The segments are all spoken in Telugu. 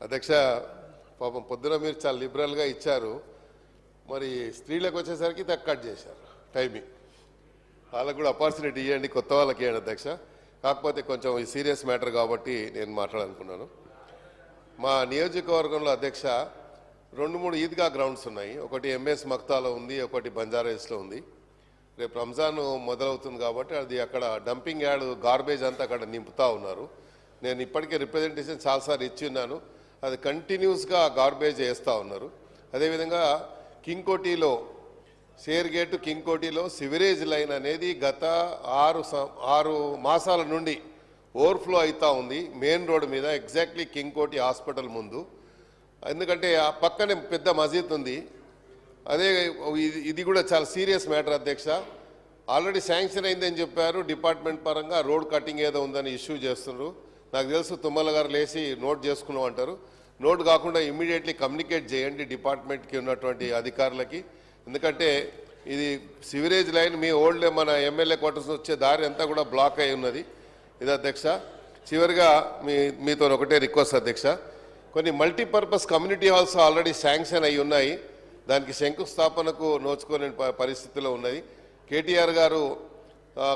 అధ్యక్ష, పాపం పొద్దున మీరు చాలా లిబరల్గా ఇచ్చారు, మరి స్త్రీలకు వచ్చేసరికి కట్ చేశారు టైమింగ్. వాళ్ళకు కూడా ఆపర్చునిటీ ఇవ్వండి, కొత్త వాళ్ళకి ఇవ్వండి అధ్యక్ష. కాకపోతే కొంచెం ఈ సీరియస్ మ్యాటర్ కాబట్టి నేను మాట్లాడాలనుకున్నాను. మా నియోజకవర్గంలో అధ్యక్ష 2-3 ఈద్గా గ్రౌండ్స్ ఉన్నాయి. ఒకటి ఎంఎస్ మక్తాలో ఉంది, ఒకటి బంజారాహిల్స్లో ఉంది. రేపు రంజాన్ మొదలవుతుంది కాబట్టి అది అక్కడ డంపింగ్ యార్డ్ గార్బేజ్ అంతా అక్కడ నింపుతూ ఉన్నారు. నేను ఇప్పటికే రిప్రజెంటేషన్ చాలాసార్లు ఇచ్చి ఉన్నాను. అది కంటిన్యూస్గా గార్బేజ్ వేస్తూ ఉన్నారు. అదేవిధంగా కింగ్కోటిలో షేర్ గేట్ కింగ్కోటిలో సివరేజ్ లైన్ అనేది గత 6 మాసాల నుండి ఓవర్ఫ్లో అవుతూ ఉంది మెయిన్ రోడ్ మీద, ఎగ్జాక్ట్లీ కింగ్కోటి హాస్పిటల్ ముందు. ఎందుకంటే ఆ పక్కనే పెద్ద మసీద్ ఉంది. అదే ఇది కూడా చాలా సీరియస్ మ్యాటర్ అధ్యక్ష. ఆల్రెడీ శాంక్షన్ అయిందని చెప్పారు డిపార్ట్మెంట్ పరంగా, రోడ్ కటింగ్ ఏదో ఉందని ఇష్యూ చేస్తున్నారు. నాకు తెలుసు తుమ్మల గారు లేచి నోట్ చేసుకున్నాం అంటారు. నోట్ కాకుండా ఇమ్మీడియట్లీ కమ్యూనికేట్ చేయండి డిపార్ట్మెంట్కి ఉన్నటువంటి అధికారులకి. ఎందుకంటే ఇది సివరేజ్ లైన్ మీ ఓల్డ్ మన ఎమ్మెల్యే క్వార్టర్స్ వచ్చే దారి అంతా కూడా బ్లాక్ అయి ఉన్నది. ఇది అధ్యక్ష. చివరిగా మీతో ఒకటే రిక్వెస్ట్ అధ్యక్ష, కొన్ని multipurpose community halls already sanction అయి ఉన్నాయి. దానికి శంకుస్థాపనకు నోచుకునే పరిస్థితిలో ఉన్నది. కేటీఆర్ గారు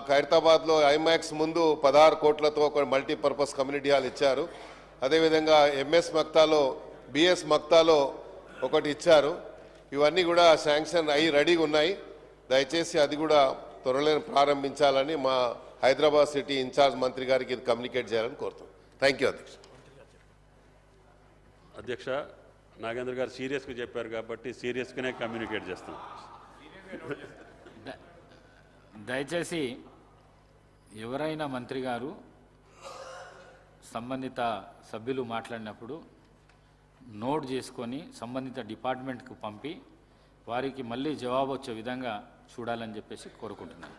ఖైరతాబాద్లో ఐమాక్స్ ముందు 16 కోట్లతో ఒక మల్టీపర్పస్ కమ్యూనిటీ హాల్ ఇచ్చారు. అదేవిధంగా ఎంఎస్ మక్తాలో బిఎస్ మక్తాలో ఒకటి ఇచ్చారు. ఇవన్నీ కూడా శాంక్షన్ అయ్యి రెడీగా ఉన్నాయి. దయచేసి అది కూడా త్వరలో ప్రారంభించాలని మా హైదరాబాద్ సిటీ ఇన్ఛార్జ్ మంత్రి గారికి ఇది కమ్యూనికేట్ చేయాలని కోరుతాం. థ్యాంక్ యూ అధ్యక్ష. అధ్యక్ష, నాగేంద్ర గారు సీరియస్గా చెప్పారు కాబట్టి సీరియస్గానే కమ్యూనికేట్ చేస్తాం. దయచేసి ఎవరైనా మంత్రి గారు సంబంధిత సభ్యులు మాట్లాడినప్పుడు నోట్ చేసుకొని సంబంధిత డిపార్ట్మెంట్కు పంపి వారికి మళ్ళీ జవాబు వచ్చే విధంగా చూడాలని చెప్పేసి కోరుకుంటున్నాను.